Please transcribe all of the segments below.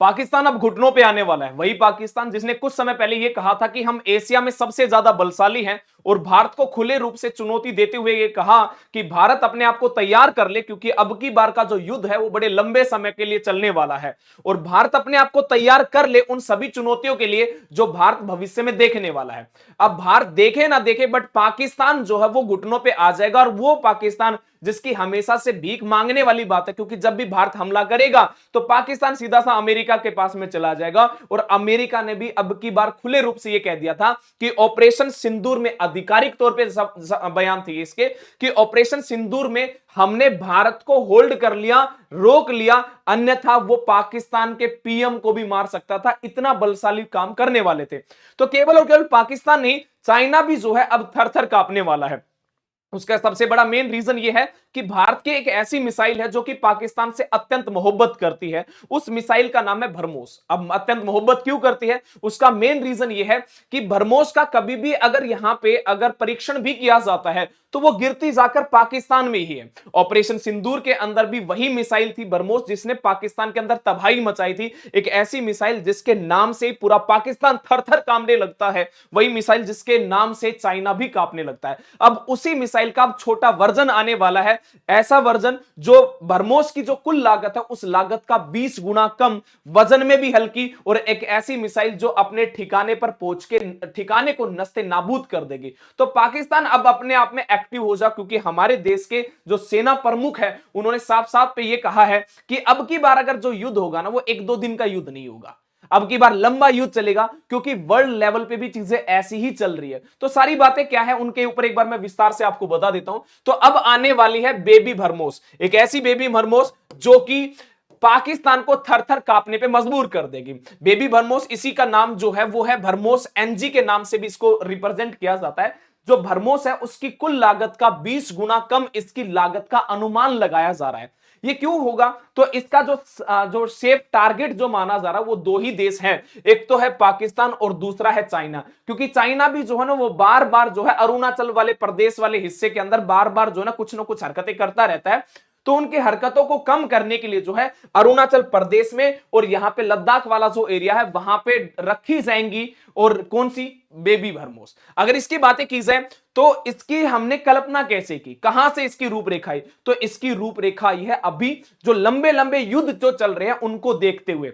पाकिस्तान अब घुटनों पे आने वाला है। वही पाकिस्तान जिसने कुछ समय पहले यह कहा था कि हम एशिया में सबसे ज्यादा बलशाली हैं, और भारत को खुले रूप से चुनौती देते हुए यह कहा कि भारत अपने आप को तैयार कर ले, क्योंकि अब की बार का जो युद्ध है वो बड़े लंबे समय के लिए चलने वाला है, और भारत अपने आप को तैयार कर ले उन सभी चुनौतियों के लिए जो भारत भविष्य में देखने वाला है। अब भारत देखे ना देखे, बट पाकिस्तान जो है वो घुटनों पे आ जाएगा, और वो पाकिस्तान जिसकी हमेशा से भीख मांगने वाली बात है, क्योंकि जब भी भारत हमला करेगा तो पाकिस्तान सीधा सा अमेरिका के पास में चला जाएगा। और अमेरिका ने भी अब की बार खुले रूप से यह कह दिया था कि ऑपरेशन सिंदूर में, आधिकारिक तौर पे बयान थी इसके, कि ऑपरेशन सिंदूर में हमने भारत को होल्ड कर लिया, रोक लिया, अन्यथा वो पाकिस्तान के पीएम को भी मार सकता था। इतना बलशाली काम करने वाले थे। तो केवल और केवल पाकिस्तान नहीं, चाइना भी जो है अब थर थर कांपने वाला है। उसका सबसे बड़ा मेन रीजन यह है कि भारत की एक ऐसी मिसाइल है जो कि पाकिस्तान से अत्यंत मोहब्बत करती है। उस मिसाइल का नाम है ब्रह्मोस। अब अत्यंत मोहब्बत क्यों करती है, उसका मेन रीजन यह है कि ब्रह्मोस का कभी भी अगर यहां पे अगर परीक्षण भी किया जाता है तो वो गिरती जाकर पाकिस्तान में ही है। ऑपरेशन सिंदूर के अंदर भी वही मिसाइल थी ब्रह्मोस, जिसने पाकिस्तान के अंदर तबाही मचाई थी। एक ऐसी मिसाइल जिसके नाम से पूरा पाकिस्तान थर थर कांपने लगता है, वही मिसाइल जिसके नाम से चाइना भी कांपने लगता है। अब उसी मिसाइल का छोटा वर्जन आने वाला है, ऐसा वर्जन जो ब्रह्मोस की जो कुल लागत है उस लागत का 20 गुना कम, वजन में भी हल्की, और एक ऐसी मिसाइल जो अपने ठिकाने पर पहुंच के ठिकाने को नस्ते नाबूद कर देगी। तो पाकिस्तान अब अपने आप में एक्टिव हो जा, क्योंकि हमारे देश के जो सेना प्रमुख है उन्होंने साफ साफ पे ये कहा है कि अब की बार अगर जो युद्ध होगा ना वो 1-2 दिन का युद्ध नहीं होगा, अब की बार लंबा युद्ध चलेगा, क्योंकि वर्ल्ड लेवल पे भी चीजें ऐसी ही चल रही है। तो सारी बातें क्या है उनके ऊपर एक बार मैं विस्तार से आपको बता देता हूं। तो अब आने वाली है बेबी ब्रह्मोस, एक ऐसी बेबी ब्रह्मोस जो कि पाकिस्तान को थर थर कांपने पे मजबूर कर देगी। बेबी ब्रह्मोस, इसी का नाम जो है वो है ब्रह्मोस एनजी के नाम से भी इसको रिप्रेजेंट किया जाता है। जो ब्रह्मोस है उसकी कुल लागत का 20 गुना कम इसकी लागत का अनुमान लगाया जा रहा है। ये क्यों होगा, तो इसका जो सेफ टारगेट जो माना जा रहा है वो दो ही देश हैं, एक तो है पाकिस्तान और दूसरा है चाइना। क्योंकि चाइना भी जो है ना वो बार बार जो है अरुणाचल वाले प्रदेश वाले हिस्से के अंदर बार बार जो है ना कुछ हरकतें करता रहता है। तो उनकी हरकतों को कम करने के लिए जो है अरुणाचल प्रदेश में और यहां पे लद्दाख वाला जो एरिया है वहां पे रखी जाएंगी, और कौन सी, बेबी ब्रह्मोस। अगर इसकी बातें की जाए तो इसकी हमने कल्पना कैसे की, कहां से इसकी रूपरेखा आई, तो इसकी रूपरेखा यह है अभी जो लंबे लंबे युद्ध जो चल रहे हैं उनको देखते हुए।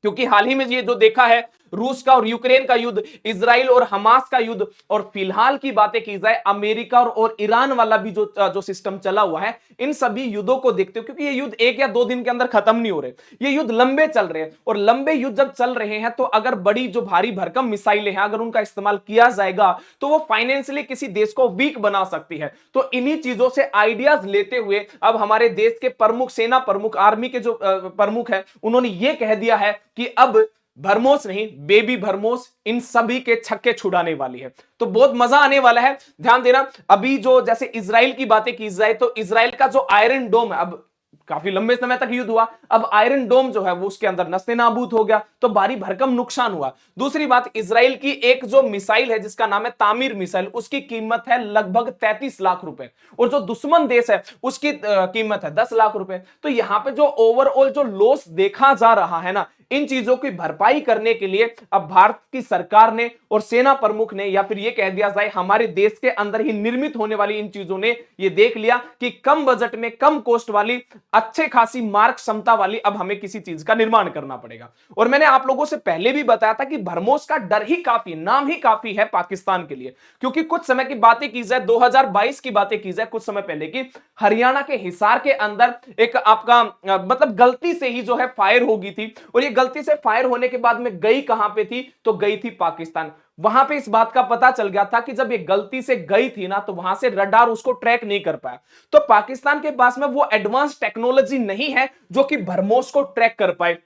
क्योंकि हाल ही में ये जो देखा है रूस का और यूक्रेन का युद्ध, इजराइल और हमास का युद्ध, और फिलहाल की बातें की जाए अमेरिका और ईरान वाला भी जो सिस्टम चला हुआ है, इन सभी युद्धों को देखते हो, क्योंकि ये युद्ध 1 या 2 दिन के अंदर खत्म नहीं हो रहे, ये युद्ध लंबे चल रहे हैं। और लंबे युद्ध जब चल रहे हैं तो अगर बड़ी जो भारी भरकम मिसाइलें हैं अगर उनका इस्तेमाल किया जाएगा तो वो फाइनेंशियली किसी देश को वीक बना सकती है। तो इन्हीं चीजों से आइडियाज लेते हुए अब हमारे देश के प्रमुख, सेना प्रमुख, आर्मी के जो प्रमुख है, उन्होंने ये कह दिया है कि अब ब्रह्मोस नहीं, बेबी ब्रह्मोस इन सभी के छक्के छुड़ाने वाली है। तो बहुत मजा आने वाला है। ध्यान देना, अभी जो जैसे इजराइल की बातें की जाए तो इजराइल का जो आयरन डोम है, अब काफी लंबे समय तक युद्ध हुआ, अब आयरन डोम जो है वो उसके अंदर नस्ते नाबूद हो गया, तो भारी भरकम नुकसान हुआ। दूसरी बात, इजराइल की एक जो मिसाइल है जिसका नाम है तामीर मिसाइल, उसकी कीमत है लगभग 33 लाख रुपए, और जो दुश्मन देश है उसकी कीमत है 10 लाख रुपए। तो यहां पे जो ओवरऑल जो लॉस देखा जा रहा है ना, इन चीजों की भरपाई करने के लिए अब भारत की सरकार ने और सेना प्रमुख ने, या फिर यह कह दिया जाए हमारे देश के अंदर ही निर्मित होने वाली इन चीजों ने यह देख लिया कि कम बजट में कम कॉस्ट वाली अच्छे खासी मार्क क्षमता वाली अब हमें किसी चीज का निर्माण करना पड़ेगा। और मैंने आप लोगों से पहले भी बताया था कि ब्रह्मोस का डर ही काफी, नाम ही काफी है पाकिस्तान के लिए। क्योंकि कुछ समय की बातें की जाए, 2022 की बातें की जाए कुछ समय पहले की, हरियाणा के हिसार के अंदर एक आपका मतलब गलती से ही जो है फायर हो गई थी, और ये गलती से फायर होने के बाद में गई कहां पे थी, तो गई थी पाकिस्तान। वहां पे इस बात का पता चल गया था कि जब ये गलती से गई थी ना तो वहां से रडार उसको ट्रैक नहीं कर पाया। तो पाकिस्तान के पास में वो एडवांस टेक्नोलॉजी नहीं है जो कि ब्रह्मोस को ट्रैक कर पाए।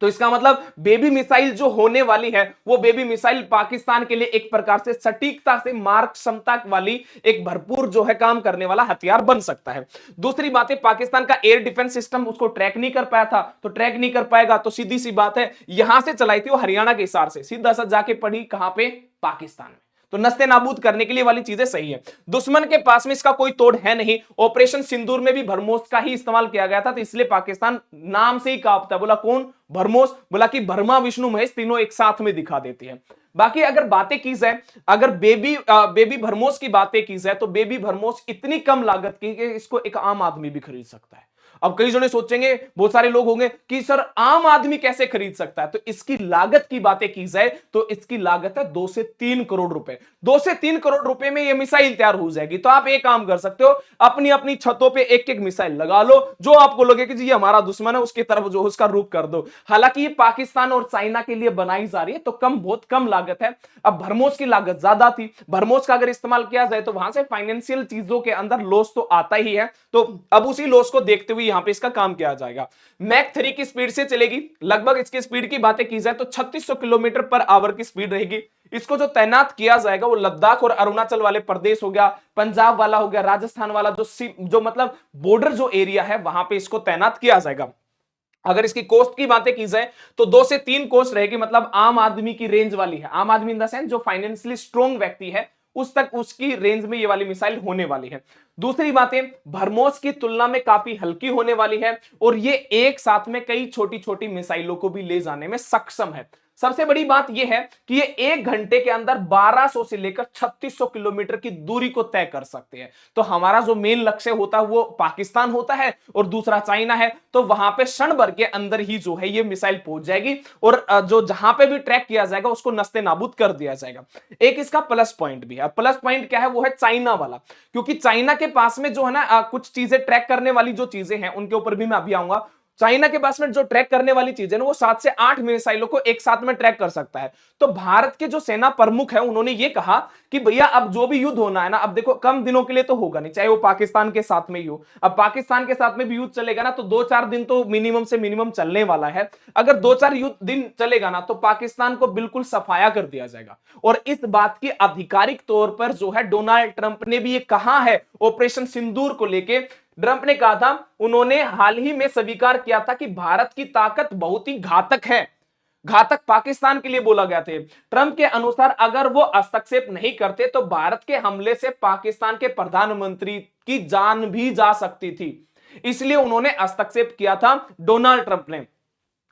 तो इसका मतलब बेबी मिसाइल जो होने वाली है वो बेबी मिसाइल पाकिस्तान के लिए एक प्रकार से सटीकता से मार्क क्षमता वाली एक भरपूर जो है काम करने वाला हथियार बन सकता है। दूसरी बात है, पाकिस्तान का एयर डिफेंस सिस्टम उसको ट्रैक नहीं कर पाया था, तो ट्रैक नहीं कर पाएगा तो सीधी सी बात है यहां से चलाई थी वो हरियाणा के हिसार से, सीधा सा जाके पड़ी कहां पे, पाकिस्तान में। तो नस्ते नाबूद करने के लिए वाली चीजें सही है। दुश्मन के पास में इसका कोई तोड़ है नहीं। ऑपरेशन सिंदूर में भी भरमोस का ही इस्तेमाल किया गया था, तो इसलिए पाकिस्तान नाम से ही कांपता है। बोला कौन? भरमोस। बोला कि ब्रह्मा विष्णु महेश तीनों एक साथ में दिखा देती है। बाकी अगर बातें की जाए, अगर बेबी भरमोस की बातें की जाए, तो बेबी भरमोस इतनी कम लागत की कि इसको एक आम आदमी भी खरीद सकता है। अब कई जने सोचेंगे, बहुत सारे लोग होंगे कि सर आम आदमी कैसे खरीद सकता है, तो इसकी लागत की बातें की जाए तो इसकी लागत है 2 से 3 करोड़ रुपए। 2 से 3 करोड़ रुपए में यह मिसाइल तैयार हो जाएगी। तो आप एक काम कर सकते हो, अपनी अपनी छतों पे एक एक मिसाइल लगा लो, जो आपको लगे कि जी ये हमारा दुश्मन है उसकी तरफ जो उसका रुख कर दो। हालांकि ये पाकिस्तान और चाइना के लिए बनाई जा रही है, तो बहुत कम लागत है। अब भरमोस की लागत ज्यादा थी। भरमोस का अगर इस्तेमाल किया जाए तो वहां से फाइनेंशियल चीजों के अंदर लॉस तो आता ही है, तो अब उसी लॉस को देखते हुए यहां पे इसका काम किया जाएगा। मैक 3 की स्पीड से चलेगी, लगभग इसकी स्पीड की बातें की जाए तो 3600 किलोमीटर पर आवर की स्पीड रहेगी। इसको जो तैनात किया जाएगा वो लद्दाख और अरुणाचल वाले प्रदेश हो गया, पंजाब वाला हो गया, राजस्थान वाला जो मतलब बॉर्डर जो एरिया है वहां पे इसको तैनात किया जाएगा। अगर इसकी कोस्ट की बातें की जाए तो 2 से 3 कोस्ट रहेगी, मतलब आम आदमी की रेंज वाली है। आम आदमी इन द सेंस जो फाइनेंशियली स्ट्रॉन्ग व्यक्ति है उस तक उसकी रेंज में ये वाली मिसाइल होने वाली है। दूसरी बातें, भरमोस की तुलना में काफी हल्की होने वाली है और ये एक साथ में कई छोटी छोटी मिसाइलों को भी ले जाने में सक्षम है। सबसे बड़ी बात यह है कि ये 1 घंटे के अंदर 1200 से लेकर 3600 किलोमीटर की दूरी को तय कर सकते हैं। तो हमारा जो मेन लक्ष्य होता है वो पाकिस्तान होता है और दूसरा चाइना है, तो वहां पे क्षण भर के अंदर ही जो है ये मिसाइल पहुंच जाएगी और जो जहां पे भी ट्रैक किया जाएगा उसको नस्ते नाबूद कर दिया जाएगा। एक इसका प्लस पॉइंट भी है। प्लस पॉइंट क्या है? वो है चाइना वाला, क्योंकि चाइना के पास में जो है ना कुछ चीजें ट्रैक करने वाली जो चीजें हैं उनके ऊपर भी मैं अभी आऊंगा। चाइना के पास में जो ट्रैक करने वाली चीजें ना वो 7 से 8 मिसाइलों को एक साथ में ट्रैक कर सकता है। तो भारत के जो सेना प्रमुख है उन्होंने ये कहा कि भैया अब जो भी युद्ध होना है ना, अब देखो कम दिनों के लिए तो होगा नहीं, चाहे वो पाकिस्तान के साथ में ही हो। अब पाकिस्तान के साथ में भी युद्ध चलेगा ना तो 2-4 दिन तो मिनिमम से मिनिमम चलने वाला है। अगर 2-4 दिन चलेगा ना तो पाकिस्तान को बिल्कुल सफाया कर दिया जाएगा। और इस बात की आधिकारिक तौर पर जो है डोनाल्ड ट्रंप ने भी ये कहा है ऑपरेशन सिंदूर को लेके। ट्रंप ने कहा था, उन्होंने हाल ही में स्वीकार किया था कि भारत की ताकत बहुत ही घातक है। घातक पाकिस्तान के लिए बोला गया थे। ट्रंप के अनुसार अगर वो हस्तक्षेप नहीं करते तो भारत के हमले से पाकिस्तान के प्रधानमंत्री की जान भी जा सकती थी, इसलिए उन्होंने हस्तक्षेप किया था डोनाल्ड ट्रंप ने।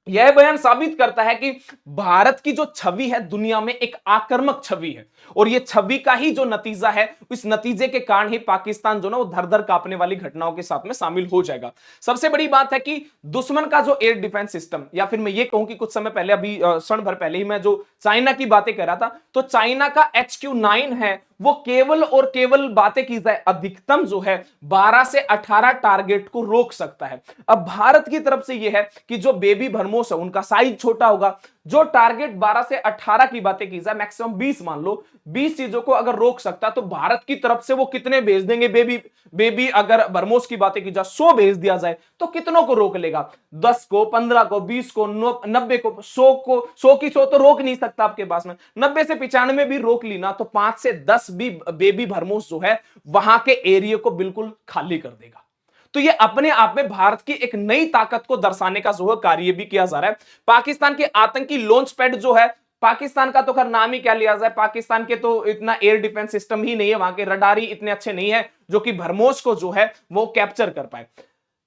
यह बयान साबित करता है कि भारत की जो छवि है दुनिया में एक आक्रामक छवि है और यह छवि का ही जो नतीजा है, इस नतीजे के कारण ही पाकिस्तान जो ना वो धर धर कांपने वाली घटनाओं के साथ में शामिल हो जाएगा। सबसे बड़ी बात है कि दुश्मन का जो एयर डिफेंस सिस्टम, या फिर मैं ये कहूं कि कुछ समय पहले अभी क्षण भर पहले ही मैं जो चाइना की बातें कर रहा था, तो चाइना का HQ-9 है वो केवल और केवल बातें की जाए अधिकतम जो है 12 से 18 टारगेट को रोक सकता है। अब भारत की तरफ से यह है कि जो बेबी भरमोस है उनका साइज छोटा होगा, जो टारगेट 12 से 18 की बातें की जाए मैक्सिमम 20 मान लो, 20 चीजों को अगर रोक सकता है तो भारत की तरफ से वो कितने भेज देंगे? बेबी अगर भरमोस की बातें की जाए 100 भेज दिया जाए तो कितनों को रोक लेगा? 10 को, 15 को, 20 को, 90 को, 100 को, 100 की 100 तो रोक नहीं सकता आपके पास में। 90 से 95 भी रोक ली ना तो 5 से 10 भी बेबी भरमोस जो है वहां के एरिया को बिल्कुल खाली कर देगा। तो ये अपने आप में भारत की एक नई ताकत को दर्शाने का जो है कार्य भी किया जा रहा है। पाकिस्तान के आतंकी लॉन्च पैड जो है, पाकिस्तान का तो खैर नाम ही क्या लिया जाए, पाकिस्तान के तो इतना एयर डिफेंस सिस्टम ही नहीं है, वहां के रडार ही इतने अच्छे नहीं है जो कि भरमोस को जो है वो कैप्चर कर पाए।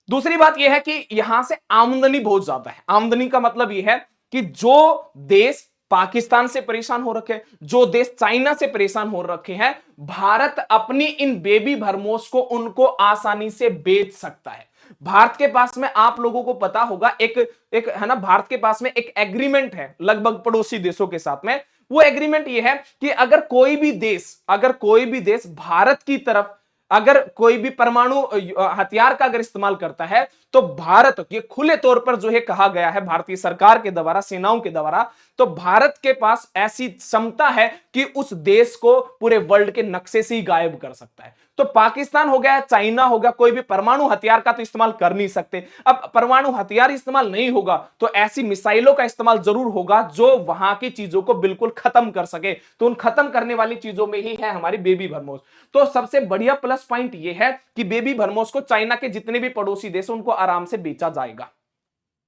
दूसरी बात यह है कि यहां से आमदनी बहुत ज्यादा है। आमदनी का मतलब यह है कि जो देश पाकिस्तान से परेशान हो रखे हैं, जो देश चाइना से परेशान हो रखे हैं, भारत अपनी इन बेबी भरमोस को उनको आसानी से बेच सकता है। भारत के पास में, आप लोगों को पता होगा, एक है ना, भारत के पास में एक एग्रीमेंट है लगभग पड़ोसी देशों के साथ में। वो एग्रीमेंट ये है कि अगर कोई भी देश भारत की तरफ अगर कोई भी परमाणु हथियार का अगर इस्तेमाल करता है तो भारत, ये खुले तौर पर जो है कहा गया है भारतीय सरकार के द्वारा, सेनाओं के द्वारा, तो भारत के पास ऐसी क्षमता है कि उस देश को पूरे वर्ल्ड के नक्शे से ही गायब कर सकता है। तो पाकिस्तान हो गया, चाइना हो गया, कोई भी परमाणु हथियार का तो इस्तेमाल कर नहीं सकते। अब परमाणु हथियार इस्तेमाल नहीं होगा तो ऐसी मिसाइलों का इस्तेमाल जरूर होगा जो वहां की चीजों को बिल्कुल खत्म कर सके। तो उन खत्म करने वाली चीजों में ही है हमारी बेबी भरमोस। तो सबसे बढ़िया प्लस पॉइंट यह है कि बेबी भरमोस को चाइना के जितने भी पड़ोसी देश उनको आराम से बेचा जाएगा,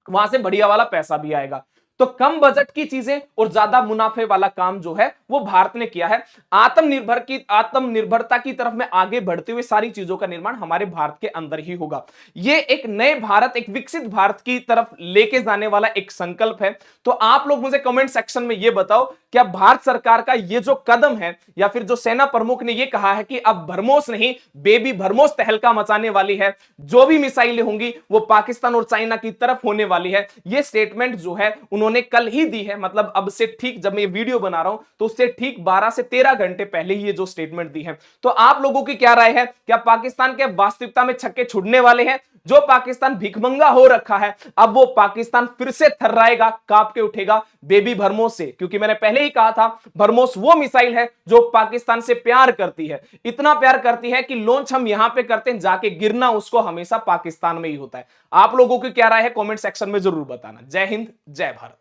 वहां से बढ़िया वाला पैसा भी आएगा। तो कम बजट की चीजें और ज्यादा मुनाफे वाला काम जो है वो भारत ने किया है। आत्मनिर्भरता की तरफ में आगे बढ़ते हुए सारी चीजों का निर्माण हमारे भारत के अंदर ही होगा। ये एक नए भारत, एक विकसित भारत की तरफ लेके जाने वाला एक संकल्प है। तो आप लोग मुझे कमेंट सेक्शन में ये बताओ, क्या भारत सरकार का ये जो कदम है, या फिर जो सेना प्रमुख ने ये कहा है कि अब भरमोस नहीं बेबी भरमोस तहलका मचाने वाली है, जो भी मिसाइलें होंगी वो पाकिस्तान और चाइना की तरफ होने वाली है, ये स्टेटमेंट जो है उन्होंने कल ही दी है। मतलब अब से ठीक जब मैं ये वीडियो बना रहा हूं तो उससे ठीक 12 से 13 घंटे पहले ही ये जो स्टेटमेंट दी है। तो आप लोगों की क्या राय है? क्या पाकिस्तान के वास्तविकता में छक्के छुड़ने वाले हैं? जो पाकिस्तान भिखमंगा हो रखा है, अब वो पाकिस्तान फिर से थर्राएगा, कांप के उठेगा बेबी भरमोस से। क्योंकि मैंने पहले ही कहा था, भरमोस वो मिसाइल है जो पाकिस्तान से प्यार करती है, इतना प्यार करती है कि लॉन्च हम यहां पे करते हैं, जाके गिरना उसको हमेशा पाकिस्तान में ही होता है। आप लोगों की क्या राय है? कमेंट सेक्शन में जरूर बताना। जय हिंद, जय भारत।